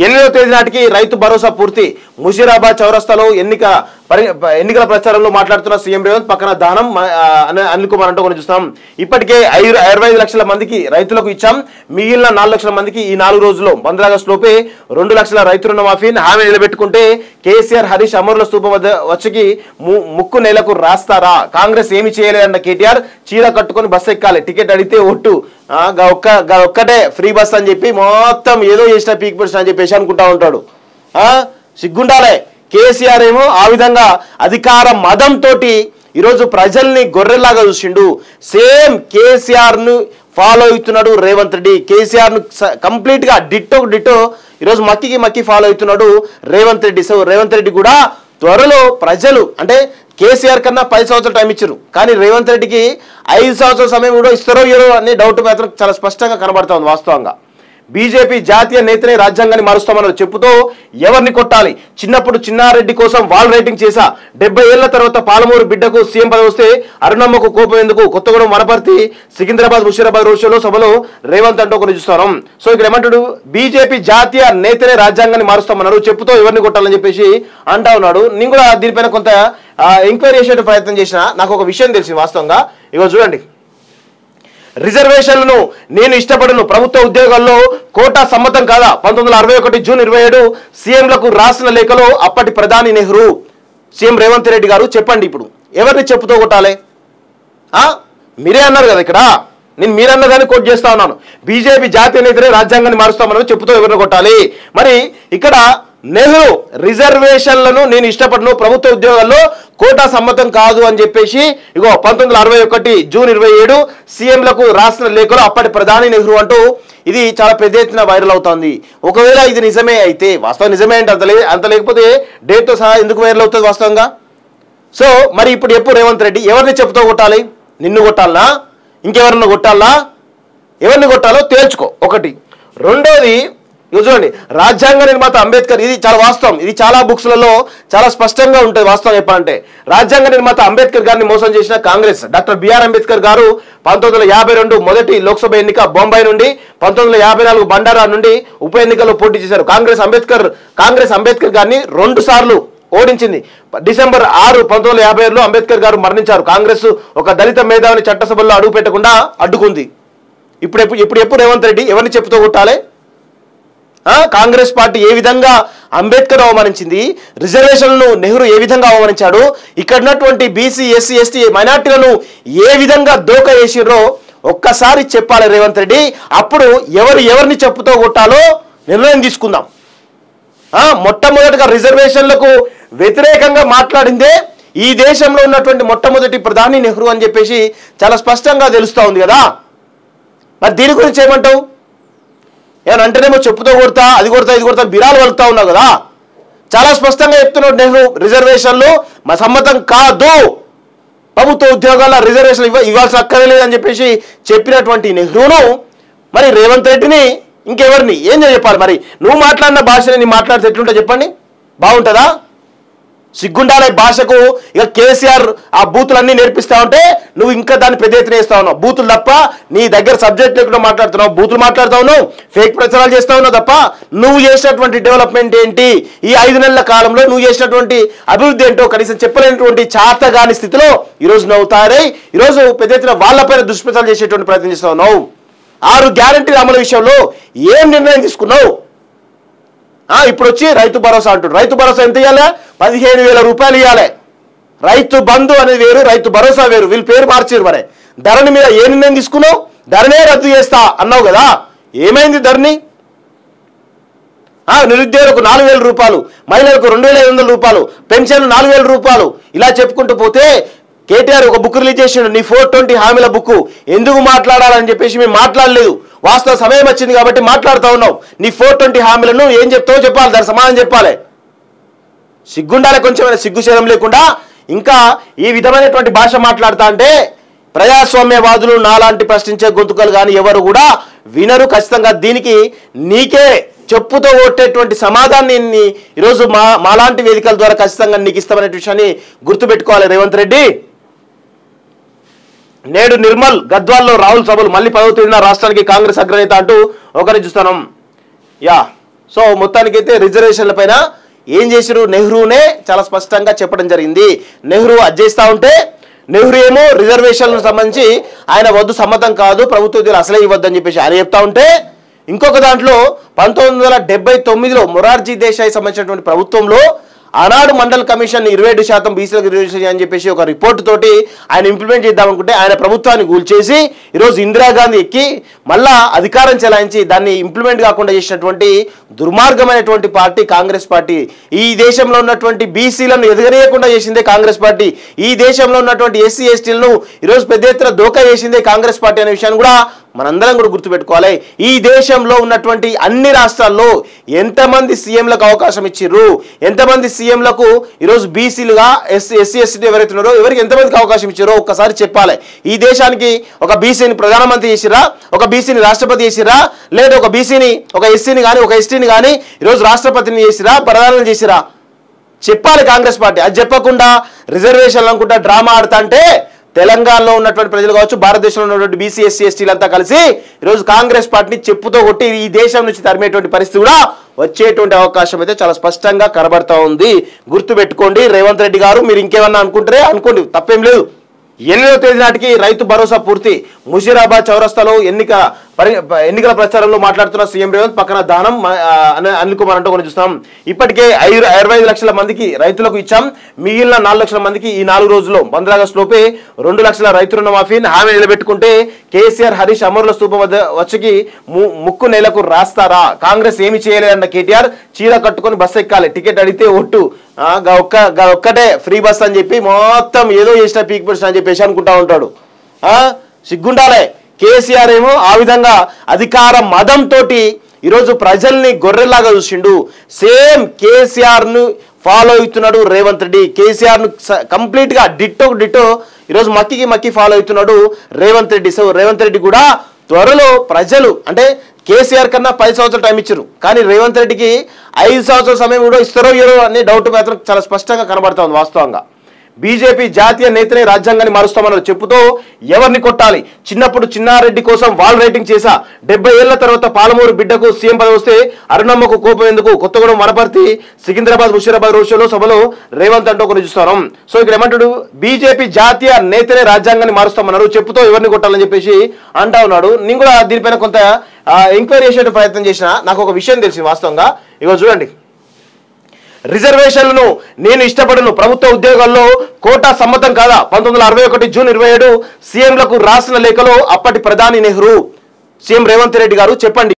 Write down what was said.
8వ తేదీ నాటికి రైతు భరోసా పూర్తి. ముషీరాబాద్ చౌరస్తాలో ఎన్నికల ప్రచారంలో మాట్లాడుతున్న సీఎం రేవంత్, పక్కన దానం అనిల్ కుమార్ అంటూ కొన్ని చూస్తాం. ఇప్పటికే 25 లక్షల మందికి రైతులకు ఇచ్చాం, మిగిలిన 4 లక్షల మందికి ఈ 4 రోజుల్లో 15 ఆగస్టు లోపే 2 లక్షల రైతు రుణమాఫీ హామీ నిలబెట్టుకుంటే కేసీఆర్ హరీష్ అమరుల స్తూపం వద్ద వచ్చి ముక్కు నేలకు రాస్తారా? కాంగ్రెస్ ఏమి చేయలేదన్న కేటీఆర్ చీర కట్టుకొని బస్సు ఎక్కాలి, టికెట్ అడిగితే ఒట్టు ఒక్కటే ఫ్రీ బస్ అని చెప్పి మొత్తం ఏదో చేసిన పీక్ పర్సన్ అని చెప్పేసి అనుకుంటా ఉంటాడు. సిగ్గుండాలే. కేసీఆర్ ఏమో ఆ విధంగా అధికార మదంతో ఈరోజు ప్రజల్ని గొర్రెల్లాగా చూసిండు. సేమ్ కేసీఆర్ ను ఫాలో అవుతున్నాడు రేవంత్ రెడ్డి. కేసీఆర్ ను కంప్లీట్ గా డిట్టో ఈరోజు మక్కి ఫాలో అవుతున్నాడు రేవంత్ రెడ్డి. సో రేవంత్ రెడ్డి కూడా త్వరలో ప్రజలు అంటే కేసీఆర్ కన్నా 10 సంవత్సరాలు టైం ఇచ్చారు, కానీ రేవంత్ రెడ్డికి 5 సంవత్సరాల సమయం కూడా ఇస్తారో ఇరో అనే డౌట్ మాత్రం చాలా స్పష్టంగా కనబడతా ఉంది. వాస్తవంగా బీజేపీ జాతీయ నేతనే రాజ్యాంగాన్ని మారుస్తామన్నారు చెప్పుతో ఎవరిని కొట్టాలి? చిన్నప్పుడు చిన్నారెడ్డి కోసం వాల్ రైటింగ్ చేశా, 70 ఏళ్ల తర్వాత పాలమూరు బిడ్డకు సీఎం పదవి వస్తే అరుణమ్మకు కోపం ఎందుకు? కొత్తగూడెం వనపర్తి సికింద్రాబాద్ ముషీరాబాద్ రోడ్ షోలో సభలో రేవంత్ అంటూ కొన్ని చూస్తాం. సో ఇక్కడ ఏమంటాడు? బీజేపీ జాతీయ నేతనే రాజ్యాంగాన్ని మారుస్తామన్నారు చెప్పుతో ఎవరిని కొట్టాలని చెప్పేసి అంటా ఉన్నాడు. నేను కూడా దీనిపైన కొంత ఎంక్వైరీ చేసే ప్రయత్నం చేసిన నాకు ఒక విషయం తెలిసింది వాస్తవంగా. ఇగో చూడండి, రిజర్వేషన్లను నేను ఇష్టపడను, ప్రభుత్వ ఉద్యోగాల్లో కోటా సమ్మతం కాదా? 1961 జూన్ 27 సీఎంలకు రాసిన లేఖలో అప్పటి ప్రధాని నెహ్రూ సీఎం రేవంత్ రెడ్డి గారు చెప్పండి, ఇప్పుడు ఎవరిని చెప్పుతో కొట్టాలి? మీరే అన్నారు కదా, ఇక్కడ నేను మీరన్నదాన్ని కోట్ చేస్తా ఉన్నాను. బీజేపీ జాతీయ నేతనే రాజ్యాంగాన్ని మారుస్తామని చెప్పుతో ఎవరిని కొట్టాలి? మరి ఇక్కడ నెహ్రూ రిజర్వేషన్లను నేను ఇష్టపడను, ప్రభుత్వ ఉద్యోగాల్లో కోటా సమ్మతం కాదు అని చెప్పేసి ఇగో 1961 జూన్ 27 సీఎంలకు రాసిన లేఖలో అప్పటి ప్రధాని నెహ్రూ అంటూ ఇది చాలా పెద్ద ఎత్తున వైరల్ అవుతుంది. ఒకవేళ ఇది నిజమే అయితే, వాస్తవం నిజమే అంటే అంత లేకపోతే డేట్తో సహా ఎందుకు వైరల్ అవుతుంది వాస్తవంగా? సో మరి ఇప్పుడు ఎప్పుడు రేవంత్ రెడ్డి ఎవరిని చెప్పుతో కొట్టాలి? నిన్ను కొట్టాలనా, ఇంకెవరన్నా కొట్టాలనా? ఎవరిని కొట్టాలో తేల్చుకో. ఒకటి. రెండోది చూడండి, రాజ్యాంగ నిర్మాత అంబేద్కర్, ఇది చాలా వాస్తవం, ఇది చాలా బుక్స్లలో చాలా స్పష్టంగా ఉంటుంది. వాస్తవం చెప్పాలంటే రాజ్యాంగ నిర్మాత అంబేద్కర్ గారిని మోసం చేసిన కాంగ్రెస్. డాక్టర్ బిఆర్ అంబేద్కర్ గారు 1952 మొదటి లోక్సభ ఎన్నిక బొంబాయి నుండి, 1954 బండారా నుండి ఉప ఎన్నికల్లో పోటీ చేశారు. కాంగ్రెస్ అంబేద్కర్ గారిని 2 సార్లు ఓడించింది. డిసెంబర్ 6, 1956లో అంబేద్కర్ గారు మరణించారు. కాంగ్రెస్ ఒక దళిత మేధావిని చట్టసభల్లో అడుగు పెట్టకుండా అడ్డుకుంది. ఇప్పుడు రేవంత్ రెడ్డి ఎవరిని చెప్పుతో కొట్టాలి? కాంగ్రెస్ పార్టీ ఏ విధంగా అంబేద్కర్ అవమానించింది, రిజర్వేషన్లను నెహ్రూ ఏ విధంగా అవమానించాడు, ఇక్కడ ఉన్నటువంటి బీసీ ఎస్సీ ఎస్టీ మైనార్టీలను ఏ విధంగా దోక వేసిర్రో ఒక్కసారి చెప్పాలి రేవంత్ రెడ్డి. అప్పుడు ఎవరిని చెప్పుతో కొట్టాలో నిర్ణయం తీసుకుందాం. మొట్టమొదటిగా రిజర్వేషన్లకు వ్యతిరేకంగా మాట్లాడిందే ఈ దేశంలో ఉన్నటువంటి మొట్టమొదటి ప్రధాని నెహ్రూ అని చెప్పేసి చాలా స్పష్టంగా తెలుస్తూ ఉంది కదా. మరి దీని గురించి ఏమంటావు? ఏమంటేనేమో చెప్పుతో కొడతా, అది కొడతా, ఇది కొడతా, బిరాలు వలుకుతా ఉన్నావు కదా. చాలా స్పష్టంగా చెప్తున్నాడు నెహ్రూ, రిజర్వేషన్లు మా సమ్మతం కాదు, ప్రభుత్వ ఉద్యోగాల రిజర్వేషన్ ఇవ్వాల్సిన అక్కర్లేదు అని చెప్పేసి చెప్పినటువంటి నెహ్రూను మరి రేవంత్ రెడ్డిని ఇంకెవరిని ఏం చెప్పాలి? మరి నువ్వు మాట్లాడిన భాషని నీ మాట్లాడితే ఎట్లుంటా చెప్పండి, బాగుంటుందా? సిగ్గుండాలే భాషకు. ఇక కేసీఆర్ ఆ బూతులన్నీ నేర్పిస్తా ఉంటే నువ్వు ఇంకా దాన్ని పెద్ద ఎత్తున వేస్తా ఉన్నావు. బూతులు తప్ప నీ దగ్గర సబ్జెక్ట్ లేకుండా మాట్లాడుతున్నావు, బూతులు మాట్లాడుతా ఉన్నావు, ఫేక్ ప్రచారాలు చేస్తా ఉన్నావు తప్ప నువ్వు చేసినటువంటి డెవలప్మెంట్ ఏంటి, ఈ 5 నెలల కాలంలో నువ్వు చేసినటువంటి అభివృద్ధి ఏంటో కనీసం చెప్పలేనటువంటి చాతగాని స్థితిలో ఈరోజు నవ్వుతారై ఈరోజు పెద్ద ఎత్తున వాళ్ళపైన దుష్ప్రచారాలు చేసేటువంటి ప్రయత్నం చేస్తా ఉన్నావు. 6 గ్యారంటీల అమలు విషయంలో ఏం నిర్ణయం తీసుకున్నావు? ఇప్పుడు వచ్చి రైతు భరోసా అంటాడు. రైతు భరోసా ఎంత ఇవ్వాలి? 15,000 రూపాయలు ఇవ్వాలి. రైతు బంధు అనేది వేరు, రైతు భరోసా వేరు, వీళ్ళు పేరు మార్చారు. మరి ధరణి మీద ఏ నిర్ణయం తీసుకున్నావు? ధరణే రద్దు చేస్తా అన్నావు కదా, ఏమైంది ధరణి? నిరుద్యోగులకు 4,000 రూపాయలు, మహిళలకు 2,500 రూపాయలు, పెన్షన్ 4,000 రూపాయలు, ఇలా చెప్పుకుంటూ పోతే కేటీఆర్ ఒక బుక్ రిలీజ్ చేసిండు, నీ 420 హామీల బుక్. ఎందుకు మాట్లాడాలని చెప్పేసి మేము మాట్లాడలేదు, వాస్తవ సమయం వచ్చింది కాబట్టి మాట్లాడుతూ ఉన్నాం. నీ 420 హామీలను ఏం చెప్తావో చెప్పాలి, దాని సమాధానం చెప్పాలి. సిగ్గుండాలి, కొంచెమైనా సిగ్గుశరం లేకుండా ఇంకా ఈ విధమైనటువంటి భాష మాట్లాడుతా అంటే ప్రజాస్వామ్యవాదులు నాలాంటి ప్రశ్నించే గొంతుకలు కానీ ఎవరు కూడా వినరు. ఖచ్చితంగా దీనికి నీకే చెప్పుతో కొట్టేటువంటి సమాధానాన్ని ఈరోజు మాలాంటి వేదికల ద్వారా ఖచ్చితంగా నీకు ఇస్తామనే విషయాన్ని గుర్తుపెట్టుకోవాలి రేవంత్ రెడ్డి. నేడు నిర్మల్ గద్వాల్లో రాహుల్ సభలు, మళ్ళీ 10వ తేదీన రాష్ట్రానికి కాంగ్రెస్ అగ్రనేత అంటూ ఒకరిని చూస్తున్నాం. సో మొత్తానికైతే రిజర్వేషన్ల పైన ఏం చేశారు, నెహ్రూనే చాలా స్పష్టంగా చెప్పడం జరిగింది. నెహ్రూ అది చేస్తా ఉంటే నెహ్రూ ఏమో రిజర్వేషన్లకు సంబంధించి ఆయన వద్దు, సమ్మతం కాదు, ప్రభుత్వ ఉద్యోగులు అసలే ఇవ్వద్దని చెప్పేసి ఆయన చెప్తా ఉంటే, ఇంకొక దాంట్లో 1979లో మొరార్జీ దేశాయ్ సంబంధించినటువంటి ప్రభుత్వంలో ఆనాడు మండల్ కమిషన్ 27% బీసీలకు రిజర్వేషన్ అని చెప్పేసి ఒక రిపోర్ట్ తోటి ఆయన ఇంప్లిమెంట్ చేద్దామనుకుంటే ఆయన ప్రభుత్వాన్ని కూల్చేసి ఈరోజు ఇందిరాగాంధీ ఎక్కి మళ్ళా అధికారం చెలాయించి దాన్ని ఇంప్లిమెంట్ కాకుండా చేసినటువంటి దుర్మార్గమైనటువంటి పార్టీ కాంగ్రెస్ పార్టీ. ఈ దేశంలో ఉన్నటువంటి బీసీలను ఎదగనీయకుండా చేసిందే కాంగ్రెస్ పార్టీ. ఈ దేశంలో ఉన్నటువంటి ఎస్సీ ఎస్టీలను ఈరోజు పెద్ద ఎత్తున దోకా చేసిందే కాంగ్రెస్ పార్టీ అనే విషయాన్ని కూడా మనందరం కూడా గుర్తుపెట్టుకోవాలి. ఈ దేశంలో ఉన్నటువంటి అన్ని రాష్ట్రాల్లో ఎంతమంది సీఎంలకు అవకాశం ఇచ్చిర్రు, ఎంతమంది సీఎంలకు ఈరోజు బీసీలుగా ఎస్సీ ఎస్టీ ఎవరైతే ఉన్నారో ఎవరికి ఎంతమందికి అవకాశం ఇచ్చారో ఒక్కసారి చెప్పాలి. ఈ దేశానికి ఒక బీసీని ప్రధానమంత్రి చేసిరా, ఒక బీసీని రాష్ట్రపతి చేసిరా, లేదా ఒక బీసీని ఒక ఎస్సీని కానీ ఒక ఎస్టీని కానీ ఈరోజు రాష్ట్రపతిని చేసిరా, ప్రధాని చేసిరా? చెప్పాలి కాంగ్రెస్ పార్టీ. అది చెప్పకుండా రిజర్వేషన్లు అనుకుంటా డ్రామా ఆడుతా అంటే తెలంగాణలో ఉన్నటువంటి ప్రజలు కావచ్చు, భారతదేశంలో ఉన్నటువంటి బీసీ ఎస్సీ ఎస్టీలంతా కలిసి ఈరోజు కాంగ్రెస్ పార్టీని చెప్పుతో కొట్టి ఈ దేశం నుంచి తరిమేటువంటి పరిస్థితి కూడా వచ్చేటువంటి అవకాశం అయితే చాలా స్పష్టంగా కనబడతా ఉంది. గుర్తుపెట్టుకోండి రేవంత్ రెడ్డి గారు, మీరు ఇంకేమన్నా అనుకుంటారే అనుకోండి, తప్పేం లేదు. 8వ తేదీ నాటికి రైతు భరోసా పూర్తి. ముషీరాబాద్ చౌరస్తాలో ఎన్నికల ప్రచారంలో మాట్లాడుతున్న సీఎం రేవంత్, పక్కన దానం అనిల్ కుమార్ అంటూ కొన్ని చూస్తాం. ఇప్పటికే 25 లక్షల మందికి రైతులకు ఇచ్చాం, మిగిలిన 4 లక్షల మందికి ఈ 4 రోజుల్లో 15 ఆగస్టు లోపే 2 లక్షల రైతు రుణమాఫీ హామీ నిలబెట్టుకుంటే కేసీఆర్ హరీష్ అమరుల స్తూపం వద్ద వచ్చి ముక్కు నేలకు రాస్తారా? కాంగ్రెస్ ఏమి చేయలేదన్న కేటీఆర్ చీర కట్టుకొని బస్సు ఎక్కాలి, టికెట్ అడిగితే ఒట్టు ఒక్కటే ఫ్రీ బస్ అని చెప్పి మొత్తం ఏదో చేసిన పీక్ పర్సన్ అని చెప్పేసి అనుకుంటా ఉంటాడు. సిగ్గుండాలే. కేసీఆర్ ఏమో ఆ విధంగా అధికార మదంతో ఈరోజు ప్రజల్ని గొర్రెల్లాగా చూసిండు. సేమ్ కేసీఆర్ ను ఫాలో అవుతున్నాడు రేవంత్ రెడ్డి. కేసీఆర్ ను కంప్లీట్ గా డిట్టో ఈరోజు మక్కి ఫాలో అవుతున్నాడు రేవంత్ రెడ్డి. సో రేవంత్ రెడ్డి కూడా త్వరలో ప్రజలు అంటే కేసీఆర్ కన్నా 10 సంవత్సరాలు టైం ఇచ్చారు, కానీ రేవంత్ రెడ్డికి 5 సంవత్సరాల సమయం కూడా ఇస్తారో ఇయ్యరో అనే డౌట్ మాత్రం చాలా స్పష్టంగా కనబడతా ఉంది. వాస్తవంగా బీజేపీ జాతీయ నేతనే రాజ్యాంగాన్ని మారుస్తామన్నారు చెప్పుతో ఎవరిని కొట్టాలి? చిన్నప్పుడు చిన్నారెడ్డి కోసం వాల్ రైటింగ్ చేశా, 70 ఏళ్ల తర్వాత పాలమూరు బిడ్డకు సీఎం పదవి వస్తే అరుణమ్మకు కోపం ఎందుకు? కొత్తగూడెం వనపర్తి సికింద్రాబాద్ ముషీరాబాద్ రోడ్ షోలో సభలో రేవంత్ అంటూ కొన్ని చూస్తాం. సో ఇక్కడ ఏమంటాడు, బీజేపీ జాతీయ నేతనే రాజ్యాంగాన్ని మారుస్తామన్నారు చెప్పుతో ఎవరిని కొట్టాలని చెప్పేసి అంటా ఉన్నాడు. నేను కూడా దీనిపైన కొంత ఎంక్వైరీ చేసే ప్రయత్నం చేసిన, నాకు ఒక విషయం తెలిసింది వాస్తవంగా. ఇగో చూడండి, రిజర్వేషన్లను నేను ఇష్టపడను, ప్రభుత్వ ఉద్యోగాల్లో కోటా సమ్మతం కాదా? 1961 జూన్ 27 సీఎంలకు రాసిన లేఖలో అప్పటి ప్రధాని నెహ్రూ. సీఎం రేవంత్ రెడ్డి గారు చెప్పండి.